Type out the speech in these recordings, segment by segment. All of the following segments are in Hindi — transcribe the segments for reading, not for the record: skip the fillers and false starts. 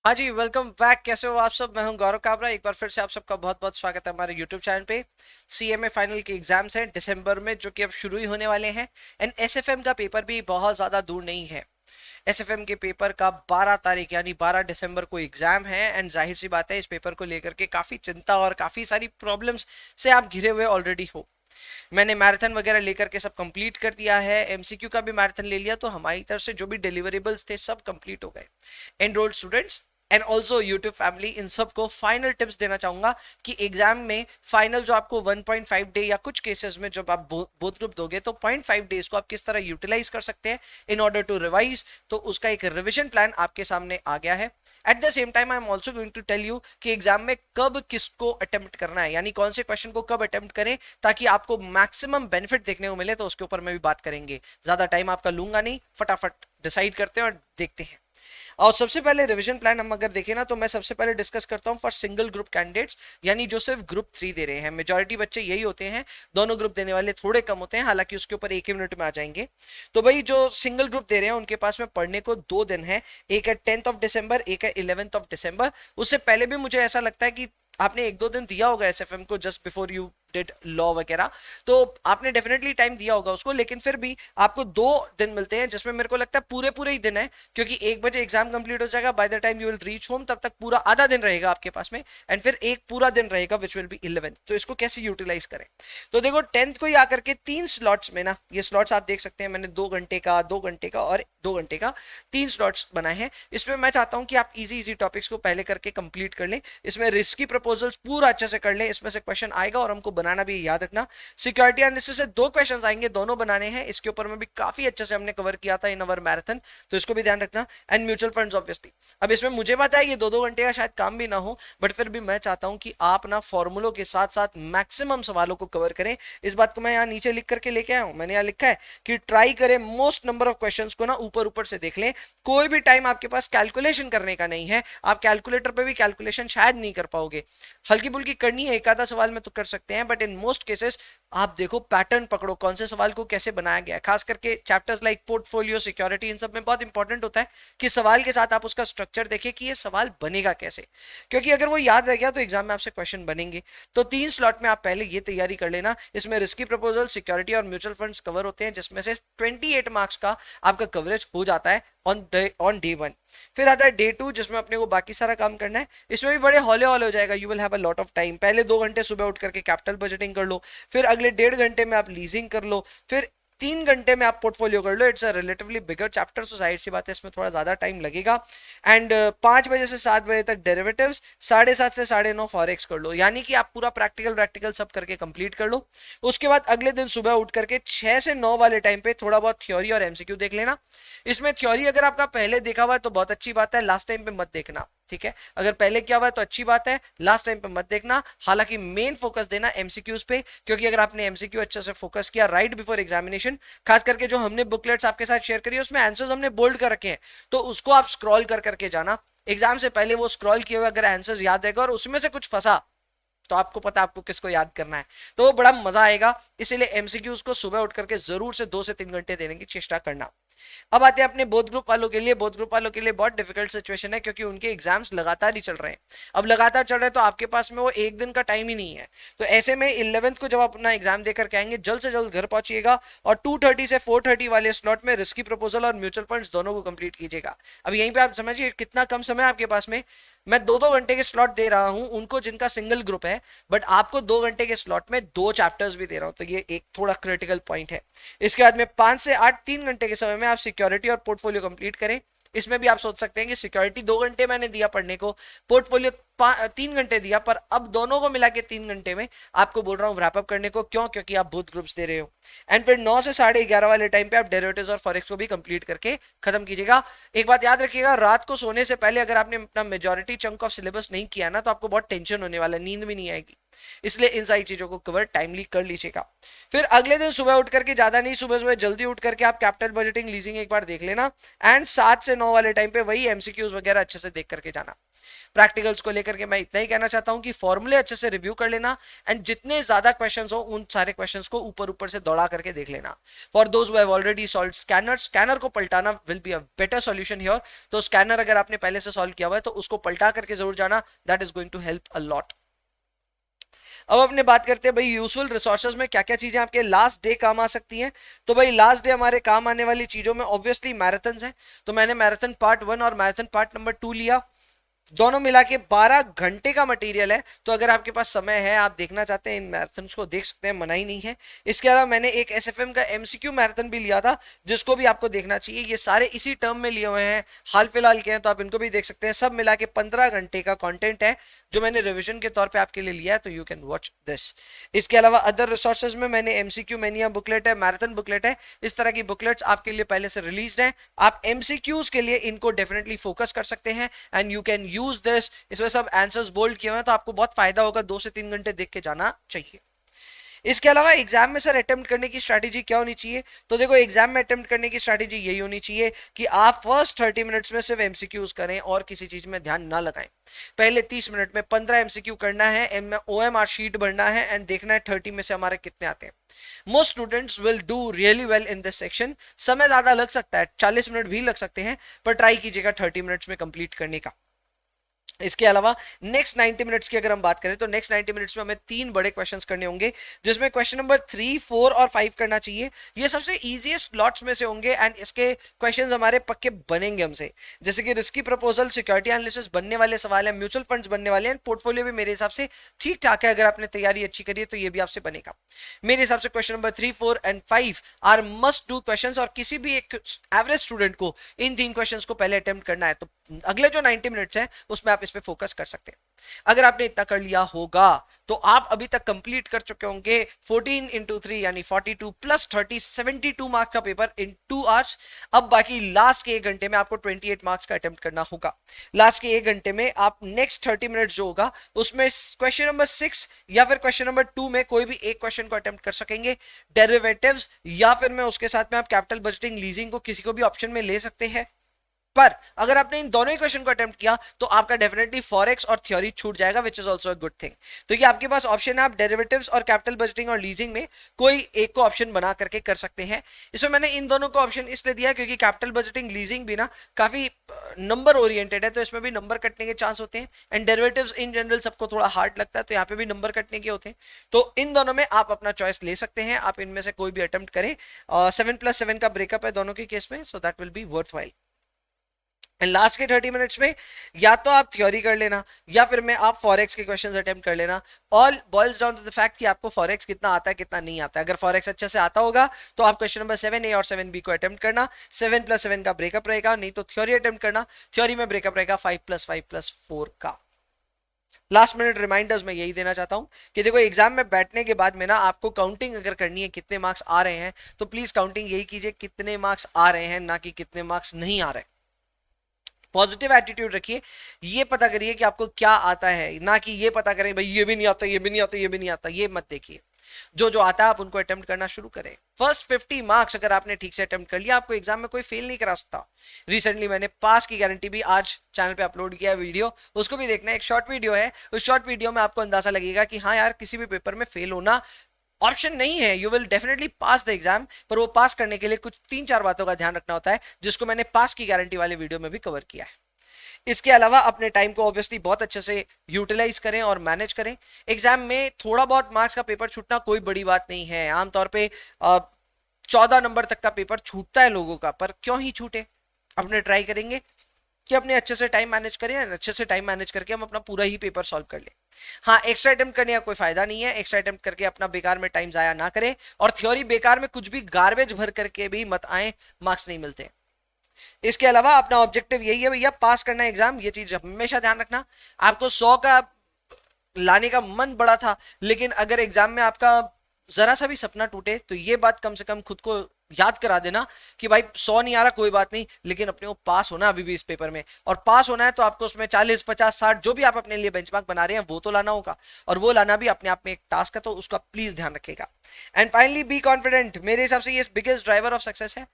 हाँ जी, वेलकम बैक। कैसे हो आप सब? मैं हूं गौरव काबरा। एक बार फिर से आप सबका बहुत बहुत स्वागत है हमारे यूट्यूब चैनल पे। सीएमए फाइनल के एग्जाम्स हैं दिसंबर में, जो कि अब शुरू ही होने वाले हैं। एंड एसएफएम का पेपर भी बहुत ज़्यादा दूर नहीं है। एसएफएम के पेपर का 12 तारीख यानी 12 दिसंबर को एग्जाम है। एंड जाहिर सी बात है, इस पेपर को लेकर के काफ़ी चिंता और काफ़ी सारी प्रॉब्लम्स से आप घिरे हुए ऑलरेडी हो। मैंने मैराथन वगैरह लेकर के सब कंप्लीट कर दिया है, एमसीक्यू का भी मैराथन ले लिया, तो हमारी तरफ से जो भी डिलीवरेबल्स थे सब कंप्लीट हो गए। Enrolled students and also YouTube family, इन सबको फाइनल टिप्स देना चाहूंगा कि एग्जाम में फाइनल जो आपको 1.5 डे या कुछ केसेस में जब आप बोथ ग्रुप दोगे तो 0.5 डेज को आप किस तरह यूटिलाइज कर सकते हैं इन ऑर्डर टू रिवाइज, तो उसका एक रिविजन प्लान आपके सामने आ गया है। At the same time I am also going to tell you कि एग्जाम में कब किसको अटेम्प्ट करना है, यानी कौन से क्वेश्चन को कब अटेम्प्ट करें ताकि आपको मैक्सिमम बेनिफिट देखने को मिले। तो उसके ऊपर मैं भी बात करेंगे। ज्यादा टाइम आपका लूंगा नहीं, फटाफट डिसाइड करते हैं और देखते हैं। और सबसे पहले रिवीजन प्लान हम अगर देखें ना, तो मैं सबसे पहले डिस्कस करता हूं फॉर सिंगल ग्रुप कैंडिडेट्स, यानी जो सिर्फ ग्रुप 3 दे रहे हैं। मेजॉरिटी बच्चे यही होते हैं, दोनों ग्रुप देने वाले थोड़े कम होते हैं, हालांकि उसके ऊपर एक ही मिनट में आ जाएंगे। तो भाई जो सिंगल ग्रुप दे रहे हैं उनके पास में पढ़ने को 2 दिन है, एक है 10 दिसंबर, एक है 11 दिसंबर। उससे पहले भी मुझे ऐसा लगता है कि आपने 1-2 दिन दिया होगा एसएफएम को, just before you did law वगैरह, तो आपने डेफिनेटली टाइम दिया होगा उसको। लेकिन फिर भी आपको 2 दिन मिलते हैं, जिसमें मेरे को लगता है पूरे पूरे ही दिन है, क्योंकि 1 बजे एग्जाम कंप्लीट हो जाएगा। By the time you will reach home, तब तक पूरा आधा दिन रहेगा आपके पास में, एंड फिर एक पूरा दिन रहेगा विच विल बी 11। तो इसको कैसे यूटिलाइज करें? तो देखो, 10th को ही आकर के 3 स्लॉट्स में ना, ये स्लॉट्स आप देख सकते हैं, मैंने 2 घंटे का, 2 घंटे का और 2 घंटे का 3 स्लॉट्स बनाए हैं। इसमें मैं चाहता हूं कि आप इजी इजी टॉपिक्स को पहले करके कंप्लीट कर लें। इसमें रिस्की प्रपोजल्स पूरा अच्छे से कर लें, इसमें से क्वेश्चन आएगा और हमको बनाना भी याद रखना। सिक्योरिटी एनालिसिस से 2 क्वेश्चन आएंगे, दोनों बनाने हैं। इसके ऊपर में भी काफी अच्छे से हमने कवर किया था इन अवर मैराथन, तो इसको भी ध्यान रखना। एंड म्यूचुअल फंड्स ऑब्वियसली, अब इसमें मुझे पता है ये 2-2 घंटे का शायद काम भी ना हो, बट फिर भी मैं चाहता हूं कि आप ना फॉर्मूलों के साथ साथ मैक्सिमम सवालों को कवर करें। इस बात को मैं यहाँ नीचे लिख करके लेके आया हूं। मैंने यहाँ लिखा है कि ट्राई करें मोस्ट नंबर ऑफ क्वेश्चंस को ना ऊपर ऊपर से देख लें। कोई भी टाइम आपके पास कैलकुलेशन करने का नहीं है, आप कैलकुलेटर पे भी कैलकुलेशन शायद नहीं कर पाओगे। हल्की फुल्की करनी है, एक आधा सवाल में तो कर सकते हैं, बट इन मोस्ट केसेस आप देखो, पैटर्न पकड़ो, कौन से सवाल को कैसे बनाया गया है। खास करके चैप्टर्स लाइक पोर्टफोलियो, सिक्योरिटी, इन सब में बहुत इंपॉर्टेंट होता है कि सवाल के साथ आप उसका स्ट्रक्चर देखिए कि ये सवाल बनेगा कैसे, क्योंकि अगर वो याद रह गया तो एग्जाम में आपसे क्वेश्चन बनेंगे। तो 3 स्लॉट में आप पहले ये तैयारी कर लेना। इसमें रिस्की प्रपोजल, सिक्योरिटी और म्यूचुअल फंड्स कवर होते हैं, जिसमें से 28 मार्क्स का आपका कवरेज हो जाता है ऑन डे 1। फिर आता है डे 2, जिसमें अपने को बाकी सारा काम करना है। इसमें भी बड़े हौले हौले हो जाएगा, you will have a lot of time. पहले 2 घंटे सुबह उठ करके कैपिटल बजटिंग कर लो, फिर अगले 1.5 घंटे में आप लीजिंग कर लो, फिर 3 घंटे में आप पोर्टफोलियो कर लो। It's a relatively bigger chapter, तो जाहिर सी बात है इसमें थोड़ा ज्यादा टाइम लगेगा। एंड 5 बजे से 7 बजे तक डेरिवेटिव्स, 7:30 से 9:30 फॉरेक्स कर लो, यानी कि आप पूरा प्रैक्टिकल प्रैक्टिकल सब करके कंप्लीट कर लो। उसके बाद अगले दिन सुबह उठ करके 6 से 9 वाले टाइम पे थोड़ा बहुत थ्योरी और एमसीक्यू देख लेना। इसमें थ्योरी अगर आपका पहले देखा हुआ है तो बहुत अच्छी बात है, लास्ट टाइम पे मत देखना, ठीक है? अगर पहले किया हुआ है तो अच्छी बात है, लास्ट टाइम पे मत देखना। हालांकि मेन फोकस देना एमसीक्यूज पे, क्योंकि अगर आपने एमसीक्यू अच्छे से फोकस किया राइट बिफोर एग्जामिनेशन, खास करके जो हमने बुकलेट्स आपके साथ शेयर करी है उसमें आंसर्स हमने बोल्ड कर रखे हैं, तो उसको आप स्क्रॉल कर करके जाना। एग्जाम से पहले वो स्क्रॉल किए हुए अगर आंसर्स याद रहेगा और उसमें से कुछ फंसा, तो आपको पता आपको किसको याद करना है, तो वो बड़ा मजा आएगा। इसीलिए एमसीक्यूज को सुबह उठ करके जरूर से 2 से 3 घंटे देने की चेष्टा करना। अब आते हैं अपने बोथ ग्रुप वालों के लिए। बोथ ग्रुप वालों के लिए बहुत डिफिकल्ट सिचुएशन है, क्योंकि उनके एग्जाम्स लगातार ही चल रहे हैं। अब लगातार चल रहे हैं तो आपके पास में वो एक दिन का टाइम ही नहीं है। तो ऐसे में 11th को जब आप अपना एग्जाम देकर के आएंगे, जल्द से जल्द घर पहुंचिएगा और 2:30 से 4:30 वाले स्लॉट में रिस्की प्रपोजल और म्यूचुअल फंड्स दोनों को कंप्लीट कीजिएगा। अब यहीं पे आप समझिए कितना कम समय आपके पास में। मैं 2-2 घंटे के स्लॉट दे रहा हूं उनको जिनका सिंगल ग्रुप है, बट आपको 2 घंटे के स्लॉट में 2 चैप्टर्स भी दे रहा हूं, तो ये एक थोड़ा क्रिटिकल पॉइंट है। इसके बाद में 5 से 8 3 घंटे के समय में आप सिक्योरिटी और पोर्टफोलियो कंप्लीट करें। इसमें भी आप सोच सकते हैं कि सिक्योरिटी 2 घंटे मैंने दिया पढ़ने को, पोर्टफोलियो 3 घंटे दिया, पर अब दोनों को मिला के 3 घंटे में आपको बोल रहा हूँ रैपअप करने को। क्यों? क्योंकि आप बहुत ग्रुप्स दे रहे हो। एंड फिर 9 से 11:30 वाले टाइम पे आप डेरिवेटिव्स और फॉरेक्स को भी कंप्लीट करके खत्म कीजिएगा। एक बात याद रखिएगा, रात को सोने से पहले अगर आपने अपना मेजोरिटी चंक ऑफ सिलेबस नहीं किया ना, तो आपको बहुत टेंशन होने वाला है, नींद भी नहीं आएगी। इसलिए इन सारी चीजों को कवर टाइमली कर लीजिएगा। फिर अगले दिन सुबह उठ करके, ज्यादा नहीं, सुबह सुबह जल्दी उठ करके आप कैपिटल बजटिंग, लीजिंग एक बार देख लेना। एंड 7 से 9 वाले टाइम पे वही एमसीक्यूज वगैरह अच्छे से देख करके जाना। प्रैक्टिकल्स को लेकर करके मैं इतना ही कहना चाहता हूं कि फॉर्मूले अच्छे से रिव्यू कर लेना एंड जितने ज्यादा क्वेश्चंस हो उन सारे क्वेश्चंस को ऊपर ऊपर से दौड़ा करके देख लेना। For those who have already solved scanner, scanner को पलटाना will be a better solution here. तो स्कैनर अगर आपने पहले से सॉल्व किया हुआ है तो उसको पलटा करके जरूर जाना, that is going to help a lot. अब अपने बात करते हैं भाई यूजफुल रिसोर्सेज में क्या क्या चीजें आपके लास्ट डे काम आ सकती हैं। तो भाई लास्ट डे हमारे काम आने वाली चीजों में ऑब्वियसली मैराथन है। तो मैंने मैराथन पार्ट 1 और मैराथन पार्ट नंबर 2 लिया, दोनों मिला के 12 घंटे का मटेरियल है। तो अगर आपके पास समय है, आप देखना चाहते हैं इन मैराथन्स को, देख सकते हैं, मना ही नहीं है। इसके अलावा मैंने एक एसएफएम का एमसीक्यू मैराथन भी लिया था, जिसको भी आपको देखना चाहिए। ये सारे इसी टर्म में लिए हुए हैं, हाल फिलहाल के हैं, तो आप इनको भी देख सकते हैं। सब मिला के 15 घंटे का कंटेंट है जो मैंने रिविजन के तौर पे आपके लिए लिया है, तो यू कैन वॉच दिस। इसके अलावा अदर रिसोर्सेज में मैंने एमसीक्यू मैनिया बुकलेट है, मैराथन बुकलेट है, इस तरह की बुकलेट्स आपके लिए पहले से रिलीज है। आप एमसीक्यूज के लिए इनको डेफिनेटली फोकस कर सकते हैं and you can use this. इसमें सब आंसर्स बोल्ड किए हुए हैं, तो आपको बहुत फायदा होगा। 2 से 3 घंटे देख के जाना चाहिए। इसके अलावा एग्जाम में सर अटेम्प्ट करने की स्ट्रैटेजी क्या होनी चाहिए? तो देखो, एग्जाम में अटेम्प्ट करने की स्ट्रैटेजी यही होनी चाहिए कि आप फर्स्ट 30 मिनट्स में सिर्फ एमसीक्यूज करें और किसी चीज में ध्यान ना लगाएं। पहले 30 मिनट में 15 एमसीक्यू करना है, ओएमआर शीट भरना है एंड देखना है 30 में से हमारे कितने आते हैं। Most students will do really well in this section. समय ज्यादा लग सकता है, 40 मिनट भी लग सकते हैं, पर ट्राई कीजिएगा 30 मिनट्स में कंप्लीट करने का। इसके अलावा नेक्स्ट 90 मिनट्स की अगर हम बात करें तो नेक्स्ट 90 मिनट्स में हमें 3 बड़े क्वेश्चंस करने होंगे, जिसमें क्वेश्चन नंबर 3, 4 और 5 करना चाहिए। ये सबसे इजीएस्ट लॉट्स में से होंगे एंड इसके क्वेश्चंस हमारे पक्के बनेंगे हमसे। जैसे कि रिस्की प्रपोजल, सिक्योरिटी एनालिसिस बनने वाले सवाल है, म्यूचुअल फंड्स बनने वाले हैं, पोर्टफोलियो भी मेरे हिसाब से ठीक ठाक है। अगर आपने तैयारी अच्छी करी है तो ये भी आपसे बनेगा। मेरे हिसाब से question number 3, 4 and 5 are must do questions, और किसी भी एक एवरेज स्टूडेंट को इन 3 क्वेश्चंस को पहले अटेम्प्ट करना है। तो अगले जो 90 मिनट्स हैं उसमें आप इस पे फोकस कर सकते हैं। अगर आपने इतना कर लिया होगा तो आप अभी तक कंप्लीट कर चुके होंगे 14 इंटू 3 यानी 42 प्लस 30 72 मार्क्स का पेपर इन 2 आवर्स। अब बाकी लास्ट के 1 घंटे में आपको 28 मार्क्स का अटेम्प्ट करना होगा। लास्ट के 1 घंटे में आप नेक्स्ट 30 मिनट जो होगा उसमें क्वेश्चन नंबर 6 या फिर क्वेश्चन नंबर 2 में कोई भी एक क्वेश्चन को अटेम्प्ट कर सकेंगे। डेरिवेटिव्स या फिर मैं उसके साथ में आप कैपिटल बजटिंग, लीजिंग को किसी को भी ऑप्शन में ले सकते हैं। पर अगर आपने इन दोनों ही क्वेश्चन को अटेम्प्ट किया तो आपका डेफिनेटली फॉरेक्स और थ्योरी छूट जाएगा, which is also a good thing. तो ये आपके पास ऑप्शन है, आप डेरिवेटिव्स और कैपिटल बजटिंग और लीजिंग में कोई एक को ऑप्शन बना करके कर सकते हैं। इसमें मैंने इन दोनों को ऑप्शन इसलिए दिया क्योंकि कैपिटल बजटिंग, लीजिंग भी ना काफी नंबर ओरिएंटेड है, तो इसमें भी नंबर कटने के चांस होते हैं। एंड डेरिवेटिव्स इन जनरल सबको थोड़ा हार्ड लगता है, तो यहाँ पे भी नंबर कटने के होते हैं। तो इन दोनों में आप अपना चॉइस ले सकते हैं, आप इनमें से कोई भी अटेम्प्ट करें। 7+7 का ब्रेकअप है दोनों के केस में, so that will be worth while. Last के 30 मिनट्स में या तो आप थ्योरी कर लेना या फिर में आप फॉरेक्स के क्वेश्चंस अटेम्प्ट कर लेना। All boils down to the fact कि आपको फॉरेक्स कितना आता है कितना नहीं आता है। अगर फॉरेक्स अच्छे से आता होगा तो आप क्वेश्चन नंबर 7A और 7B को अटेम्प्ट करना, 7+7 का ब्रेकअप रहेगा। नहीं तो थ्योरी अटेम्प्ट करना, थ्योरी में ब्रेकअप रहेगा 5+5+4 का। लास्ट मिनट रिमाइंडर्स में यही देना चाहता हूं कि देखो, एग्जाम में बैठने के बाद में ना आपको काउंटिंग अगर करनी है कितने मार्क्स आ रहे हैं, तो प्लीज काउंटिंग यही कीजिए कितने मार्क्स आ रहे हैं, ना कि कितने मार्क्स नहीं आ रहे। पॉजिटिव एटीट्यूड रखिए, ये पता करिए कि आपको क्या आता है, ना कि ये पता करें भाई ये भी नहीं आता, ये भी नहीं आता, ये भी नहीं आता। ये मत देखिए, जो जो आता है आप उनको अटेम्प्ट करना शुरू करें। फर्स्ट 50 मार्क्स अगर आपने ठीक से अटेम्प्ट कर लिया, आपको एग्जाम में कोई फेल नहीं करा सकता। रिसेंटली मैंने पास की गारंटी भी आज चैनल पे अपलोड किया है वीडियो, उसको भी देखना है। एक शॉर्ट वीडियो है, उस शॉर्ट वीडियो में आपको अंदाजा लगेगा कि हाँ यार, किसी भी पेपर में फेल होना ऑप्शन नहीं है। You will definitely pass the exam, पर वो पास करने के लिए कुछ 3-4 बातों का ध्यान रखना होता है, जिसको मैंने पास की गारंटी वाले वीडियो में भी कवर किया है। इसके अलावा अपने टाइम को ऑब्वियसली बहुत अच्छे से यूटिलाइज करें और मैनेज करें। एग्जाम में थोड़ा बहुत मार्क्स का पेपर छूटना कोई बड़ी बात नहीं है। आमतौर पे 14 नंबर तक का पेपर छूटता है लोगों का, पर क्यों ही छूटे। अपने ट्राई करेंगे कि अपने अच्छे से टाइम मैनेज करें, अच्छे से टाइम मैनेज करके हम अपना पूरा ही पेपर सॉल्व कर लें। हाँ, एक्स्ट्रा अटेम्प्ट करने का कोई फायदा नहीं है। एक्स्ट्रा अटेम्प्ट करके अपना बेकार में टाइम जाया ना करें, और थ्योरी बेकार में कुछ भी गार्बेज भर करके भी मत आए, मार्क्स नहीं मिलते। इसके अलावा अपना ऑब्जेक्टिव यही है भैया, पास करना है एग्जाम। ये चीज हमेशा ध्यान रखना। आपको 100 का लाने का मन बड़ा था, लेकिन अगर एग्जाम में आपका जरा सा भी सपना टूटे तो ये बात कम से कम खुद को याद करा देना कि भाई 100 नहीं आ रहा कोई बात नहीं, लेकिन अपने को पास होना अभी भी इस पेपर में। और पास होना है तो आपको उसमें 40, 50, 60 जो भी आप अपने लिए बेंचमार्क बना रहे हैं वो तो लाना होगा, और वो लाना भी अपने आप में एक टास्क है, तो उसका प्लीज ध्यान रखेगा। And finally be confident. मेरे हिसाब से ये बिगेस्ट ड्राइवर ऑफ सक्सेस है।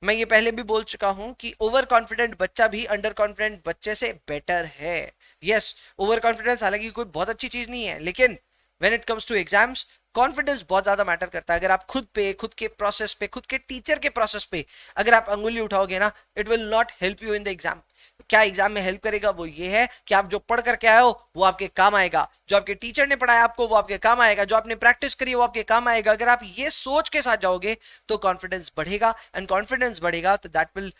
मैं ये पहले भी बोल चुका हूं कि ओवर कॉन्फिडेंट बच्चा भी अंडर कॉन्फिडेंट बच्चे से बेटर है। यस, ओवर कॉन्फिडेंस हालांकि कोई बहुत अच्छी चीज नहीं है, लेकिन when it comes to exams confidence बहुत ज्यादा मैटर करता है। अगर आप खुद पे, खुद के प्रोसेस पे, खुद के टीचर के प्रोसेस पे अगर आप अंगुली उठाओगे ना, it will not help you in the exam. क्या एग्जाम में हेल्प करेगा वो ये है कि आप जो पढ़ करके आए हो वो आपके काम आएगा, जो आपके टीचर ने पढ़ाया आपको वो आपके काम आएगा, जो आपने प्रैक्टिस करी वो आपके काम आएगा। अगर आप ये सोच के साथ जाओगे तो कॉन्फिडेंस बढ़ेगा, एंड कॉन्फिडेंस बढ़ेगा तो that will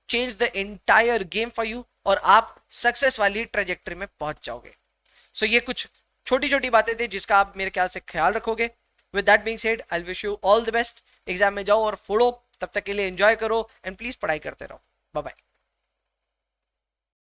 change the entire game for you, और आप सक्सेस वाली ट्रेजेक्टरी में पहुंच जाओगे। सो ये कुछ छोटी छोटी बातें थी जिसका आप मेरे ख्याल से ख्याल रखोगे। With that being said, I wish you all the best. Exam में जाओ और फोड़ो, तब तक के लिए एंजॉय करो एंड प्लीज पढ़ाई करते रहो। Bye bye.